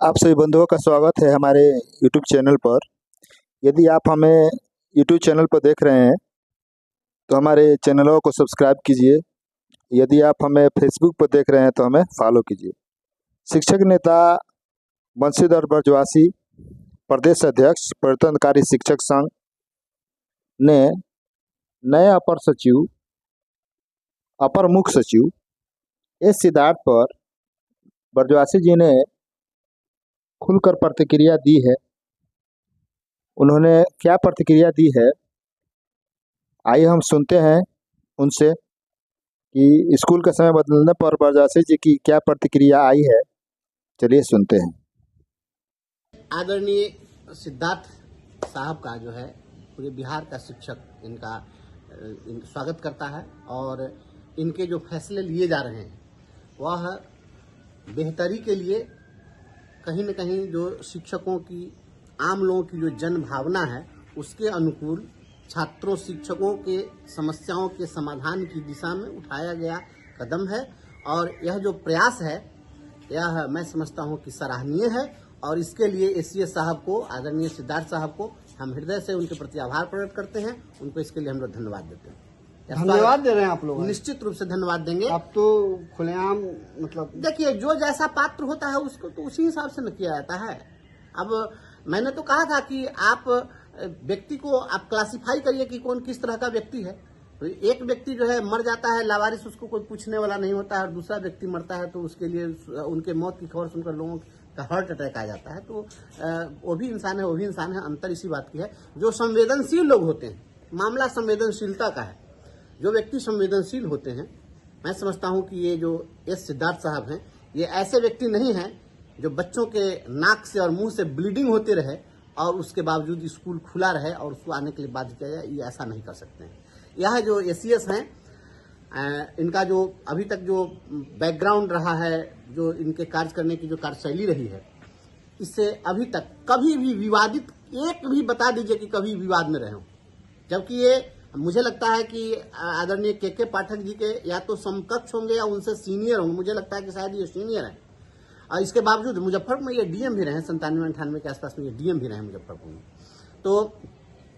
आप सभी बंधुओं का स्वागत है हमारे YouTube चैनल पर। यदि आप हमें YouTube चैनल पर देख रहे हैं तो हमारे चैनलों को सब्सक्राइब कीजिए। यदि आप हमें Facebook पर देख रहे हैं तो हमें फॉलो कीजिए। शिक्षक नेता बंशीधर बरजवासी, प्रदेश अध्यक्ष प्रवर्तनकारी शिक्षक संघ ने नए अपर मुख्य सचिव एस सिद्धार्थ पर बरजवासी जी ने खुलकर प्रतिक्रिया दी है। उन्होंने क्या प्रतिक्रिया दी है, आइए हम सुनते हैं उनसे कि स्कूल का समय बदलने पर बरजवासी जी की क्या प्रतिक्रिया आई है। चलिए सुनते हैं। आदरणीय सिद्धार्थ साहब का जो है पूरे बिहार का शिक्षक इनका स्वागत करता है और इनके जो फैसले लिए जा रहे हैं वह बेहतरी के लिए कहीं न कहीं जो शिक्षकों की, आम लोगों की जो जन भावना है उसके अनुकूल छात्रों शिक्षकों के समस्याओं के समाधान की दिशा में उठाया गया कदम है। और यह जो प्रयास है यह मैं समझता हूं कि सराहनीय है और इसके लिए एसीएस साहब को, आदरणीय सिद्धार्थ साहब को हम हृदय से उनके प्रति आभार प्रकट करते हैं। उनको इसके लिए हम लोग धन्यवाद देते हैं। धन्यवाद दे रहे हैं आप लोग? निश्चित रूप से धन्यवाद देंगे। आप तो खुलेआम मतलब देखिए, जो जैसा पात्र होता है उसको तो उसी हिसाब से न किया जाता है। अब मैंने तो कहा था कि आप व्यक्ति को आप क्लासिफाई करिए कि कौन किस तरह का व्यक्ति है। तो एक व्यक्ति जो है मर जाता है लावारिस, उसको कोई पूछने वाला नहीं होता है, और दूसरा व्यक्ति मरता है तो उसके लिए उनके मौत की खबर सुनकर लोगों का हार्ट अटैक आ जाता है। तो वो भी इंसान है, वो भी इंसान है। अंतर इसी बात की है, जो संवेदनशील लोग होते हैं, मामला संवेदनशीलता का है। जो व्यक्ति संवेदनशील होते हैं, मैं समझता हूं कि ये जो एस सिद्धार्थ साहब हैं, ये ऐसे व्यक्ति नहीं हैं जो बच्चों के नाक से और मुंह से ब्लीडिंग होते रहे और उसके बावजूद स्कूल खुला रहे और उसको आने के लिए बाध्य किया जाए। ये ऐसा नहीं कर सकते हैं। यह जो एसीएस हैं, इनका जो अभी तक जो बैकग्राउंड रहा है, जो इनके कार्य करने की जो कार्यशैली रही है, इससे अभी तक कभी भी विवादित एक भी बता दीजिए कि कभी विवाद में रहे हो। जबकि ये मुझे लगता है कि आदरणीय के पाठक जी के या तो समकक्ष होंगे या उनसे सीनियर होंगे। मुझे लगता है कि शायद ये सीनियर है। और इसके बावजूद मुजफ्फरपुर में ये डीएम भी रहे, 97-98 के आसपास में ये डीएम भी रहे मुजफ्फरपुर में। तो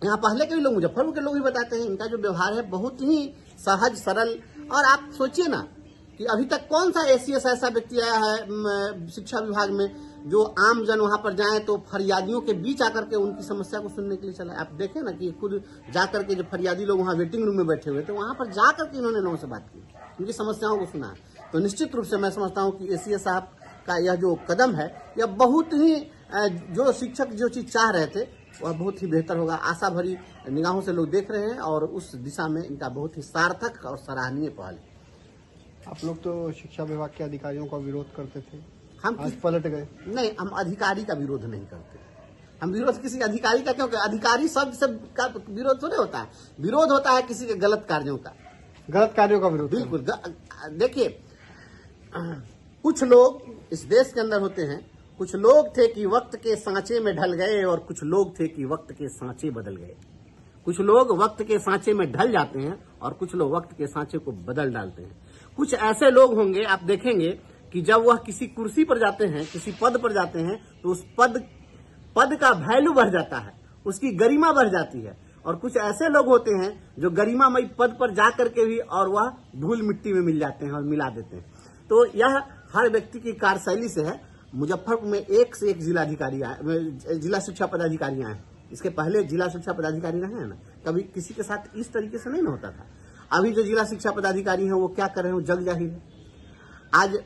यहाँ पहले के भी लोग, मुजफ्फरपुर के लोग भी बताते हैं, इनका जो व्यवहार है बहुत ही सहज सरल। और आप सोचिए ना कि अभी तक कौन सा एसीएस ऐसा व्यक्ति आया है शिक्षा विभाग में जो आम जन वहां पर जाए तो फरियादियों के बीच आकर के उनकी समस्या को सुनने के लिए चला। आप देखें ना कि खुद जाकर के जो फरियादी लोग वहां वेटिंग रूम में बैठे हुए थे, वहां पर जाकर के इन्होंने लोगों से बात की, उनकी समस्याओं को सुना। तो निश्चित रूप से मैं समझता हूं कि एसीएस साहब का यह जो कदम है, यह बहुत ही जो शिक्षक जो चीज चाह रहे थे वह बहुत ही बेहतर होगा। आशा भरी निगाहों से लोग देख रहे हैं और उस दिशा में इनका बहुत ही सार्थक और सराहनीय पहल है। आप लोग तो शिक्षा विभाग के अधिकारियों का विरोध करते थे, हम आज पलट गए। नहीं, हम अधिकारी का विरोध नहीं करते। हम विरोध किसी अधिकारी का क्यों? अधिकारी शब्द से का विरोध थोड़े होता है। विरोध होता है किसी के गलत कार्यों का। गलत कार्यों का विरोध? बिल्कुल। देखिए, कुछ लोग इस देश के अंदर होते हैं, कुछ लोग थे कि वक्त के सांचे में ढल गए और कुछ लोग थे कि वक्त के सांचे बदल गए। कुछ लोग वक्त के सांचे में ढल जाते हैं और कुछ लोग वक्त के सांचे को बदल डालते हैं। कुछ ऐसे लोग होंगे, आप देखेंगे कि जब वह किसी कुर्सी पर जाते हैं, किसी पद पर जाते हैं, तो उस पद का वैल्यू बढ़ जाता है, उसकी गरिमा बढ़ जाती है। और कुछ ऐसे लोग होते हैं जो गरिमामयी पद पर जाकर के भी और वह धूल मिट्टी में मिल जाते हैं और मिला देते हैं। तो यह हर व्यक्ति की कार्यशैली से है। मुजफ्फरपुर में एक से एक जिला शिक्षा पदाधिकारी आए। इसके पहले जिला शिक्षा पदाधिकारी रहे हैं ना, कभी किसी के साथ इस तरीके से नहीं ना होता था। अभी जो जिला शिक्षा पदाधिकारी हैं वो क्या कर रहे हैं, जग जाहिर है। आज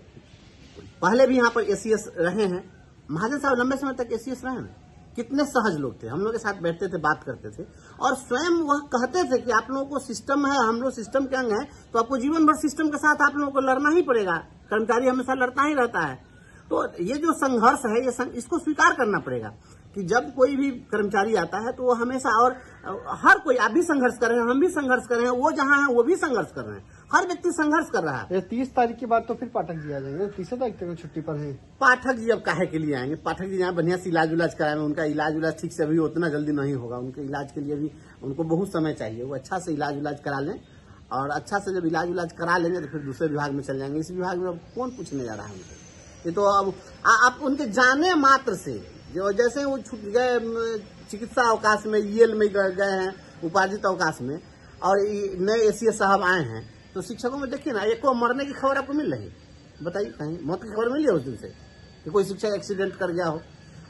पहले भी यहाँ पर एसीएस रहे हैं, महाजन साहब लंबे समय तक एसीएस रहे हैं। कितने सहज लोग थे, हम लोग के साथ बैठते थे, बात करते थे और स्वयं वह कहते थे कि आप लोगों को सिस्टम है, हम लोग सिस्टम के अंग हैं, तो आपको जीवन भर सिस्टम के साथ आप लोगों को लड़ना ही पड़ेगा। कर्मचारी हमेशा लड़ता ही रहता है। तो ये जो संघर्ष है, इसको स्वीकार करना पड़ेगा कि जब कोई भी कर्मचारी आता है तो वो हमेशा, और हर कोई, आप भी संघर्ष कर रहे हैं, हम भी संघर्ष कर रहे हैं, वो जहां है वो भी संघर्ष कर रहे हैं, हर व्यक्ति संघर्ष कर रहा है। 30 तारीख के बाद तो फिर पाठक जी आ जाएंगे, 30 तारीख तक छुट्टी पर है। पाठक जी अब काहे के लिए आएंगे? पाठक जी यहाँ बढ़िया से इलाज उलाज कराएंगे। उनका इलाज ठीक से अभी उतना जल्दी नहीं होगा। उनके इलाज के लिए भी उनको बहुत समय चाहिए। वो अच्छा से इलाज उलाज करा लें और अच्छा से जब इलाज उलाज करा लेंगे तो फिर दूसरे विभाग में चल जाएंगे। इस विभाग में अब कौन पूछने जा रहा है उनको? ये तो अब आप उनके जाने मात्र से जो जैसे वो छूट गए चिकित्सा अवकाश में, ईएल में गए हैं उपार्जित अवकाश में, और नए एसीएस साहब आए हैं, तो शिक्षकों में देखिए ना, एक को मरने की खबर आपको मिल रही, बताइए कहीं मौत की खबर मिली है उस दिन से कि कोई शिक्षक एक्सीडेंट कर गया हो।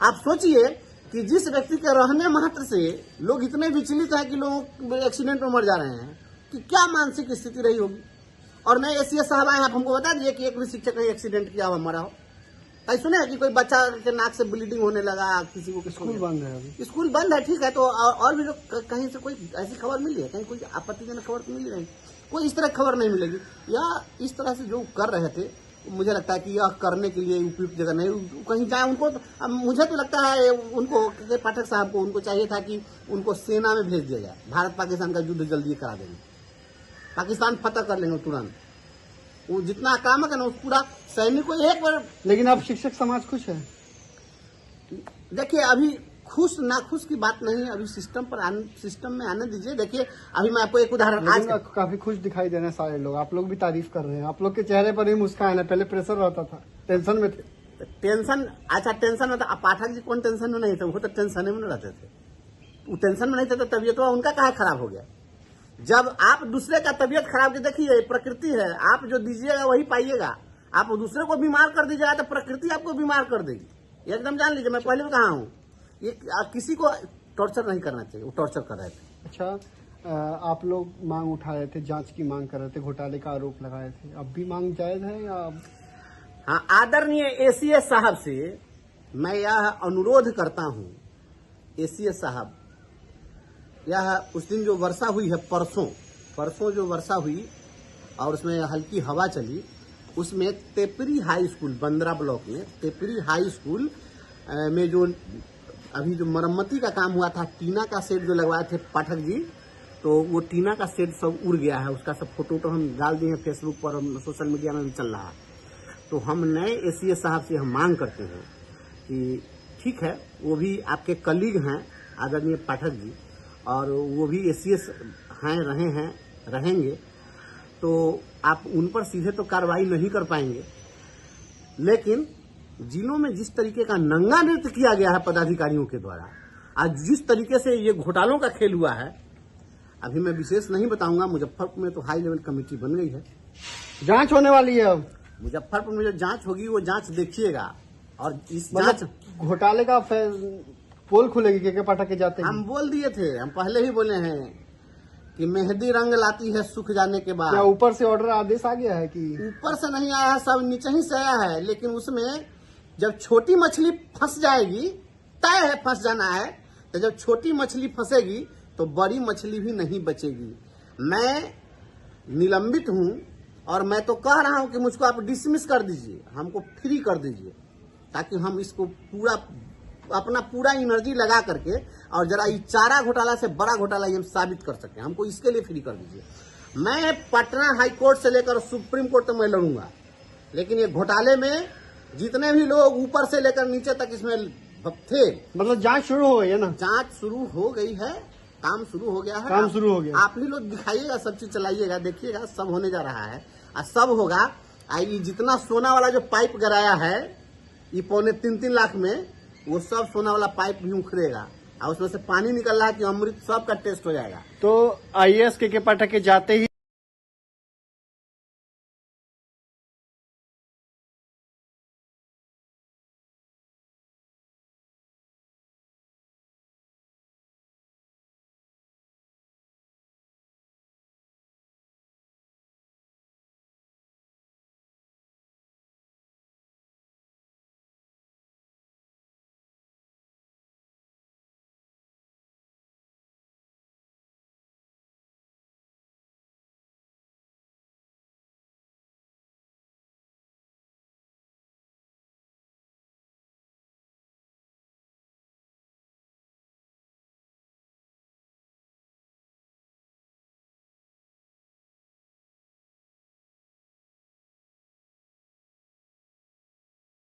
आप सोचिए कि जिस व्यक्ति के रहने मात्र से लोग इतने विचलित हैं कि लोग एक्सीडेंट में मर जा रहे हैं, कि क्या मानसिक स्थिति रही होगी। और नए एसीएस साहब आए, आप हमको बता दीजिए कि एक भी शिक्षक ने एक्सीडेंट किया हो, मरा हो। कहीं सुने कि कोई बच्चा के नाक से ब्लीडिंग होने लगा, किसी को स्कूल बंद है अभी। स्कूल बंद है, ठीक है, तो और भी लोग कहीं से कोई ऐसी खबर मिली है, कहीं कोई आपत्तिजनक खबर तो मिली नहीं, कोई इस तरह खबर नहीं मिलेगी। या इस तरह से जो कर रहे थे, मुझे लगता है कि यह करने के लिए उपयुक्त जगह नहीं, कहीं जाए उनको। अब मुझे तो लगता है उनको, पाठक साहब को, उनको चाहिए था कि उनको सेना में भेज दिया जाए। भारत पाकिस्तान का युद्ध जल्दी करा देंगे, पाकिस्तान फतह कर लेंगे तुरंत। वो जितना आक्रामक है ना, उस पूरा सैनिक को एक बार। लेकिन अब शिक्षक समाज खुश है। देखिए, अभी खुश नाखुश की बात नहीं है, अभी सिस्टम में आने दीजिए। देखिए, अभी मैं आपको एक उदाहरण, आज काफी खुश दिखाई दे रहे हैं सारे लोग, आप लोग भी तारीफ कर रहे हैं, आप लोग के चेहरे पर ही मुस्कान है। पहले प्रेशर रहता था, टेंशन में थे। टेंशन, अच्छा टेंशन में था। पाठक जी कौन टेंशन में नहीं थे, वो तो टेंशन में रहते थे। वो टेंशन में नहीं थे तो तबीयत उनका काहे खराब हो गया। जब आप दूसरे का तबीयत खराब, देखिए प्रकृति है, आप जो दीजिएगा वही पाइएगा। आप दूसरे को बीमार कर दीजिएगा तो प्रकृति आपको बीमार कर देगी, एकदम जान लीजिए। मैं पहले भी कहा हूँ, ये किसी को टॉर्चर नहीं करना चाहिए, वो टॉर्चर कर रहे थे। अच्छा, आप लोग मांग उठा रहे थे, जांच की मांग कर रहे थे, घोटाले का आरोप लगाए थे, अब भी मांग जायज है या? हाँ, आदरणीय एसीएस साहब से मैं यह अनुरोध करता हूँ, एसीएस साहब, यह उस दिन जो वर्षा हुई है, परसों जो वर्षा हुई और उसमें हल्की हवा चली, उसमें तेपरी हाई स्कूल, बंदरा ब्लॉक में तेपरी हाई स्कूल में जो अभी जो मरम्मती का काम हुआ था, टीना का सेट जो लगवाए थे पाठक जी, तो वो टीना का सेट सब उड़ गया है। उसका सब फोटो तो हम डाल दिए हैं फेसबुक पर, सोशल मीडिया में भी चल रहा है। तो हम नए एसीएस साहब से हम मांग करते हैं कि ठीक है, वो भी आपके कलीग हैं आदरणीय पाठक जी, और वो भी एसीएस हैं, रहेंगे, तो आप उन पर सीधे तो कार्रवाई नहीं कर पाएंगे, लेकिन जिलों में जिस तरीके का नंगा नृत्य किया गया है पदाधिकारियों के द्वारा, आज जिस तरीके से ये घोटालों का खेल हुआ है, अभी मैं विशेष नहीं बताऊंगा। मुजफ्फरपुर में तो हाई लेवल कमेटी बन गई है, जांच होने वाली है। अब मुजफ्फरपुर में जो जांच होगी वो जांच देखिएगा, और इस जांच घोटाले का पोल खुलेगी के पाठक के जाते हैं। हम बोल दिए थे, हम पहले ही बोले हैं कि मेहंदी रंग लाती है सूख जाने के बाद। क्या ऊपर से ऑर्डर आदेश आ गया है कि? ऊपर से नहीं आया है, सब नीचे ही से आया है, लेकिन उसमें जब छोटी मछली फंस जाएगी, तय है फंस जाना है, तो जब छोटी मछली फंसेगी तो बड़ी मछली भी नहीं बचेगी। मैं निलंबित हूं और मैं तो कह रहा हूं कि मुझको आप डिसमिस कर दीजिए, हमको फ्री कर दीजिए, ताकि हम इसको अपना पूरा एनर्जी लगा करके और जरा ये चारा घोटाला से बड़ा घोटाला हम साबित कर सकें। हमको इसके लिए फ्री कर दीजिए। मैं पटना हाई कोर्ट से लेकर सुप्रीम कोर्ट तक मैं लड़ूंगा, लेकिन ये घोटाले में जितने भी लोग ऊपर से लेकर नीचे तक इसमें थे, मतलब जांच शुरू हो गई है ना? जांच शुरू हो गई है, काम शुरू हो गया है, काम शुरू हो गया। आप ही लोग दिखाइएगा, सब चीज चलाइएगा, देखिएगा, सब होने जा रहा है और सब होगा। ये जितना सोना वाला जो पाइप गिराया है, ये 3.25 लाख में, वो सब सोना वाला पाइप भी उखड़ेगा और उसमें से पानी निकल रहा है कि अमृत, सबका टेस्ट हो जाएगा। तो आईएएस के पाठक के जाते ही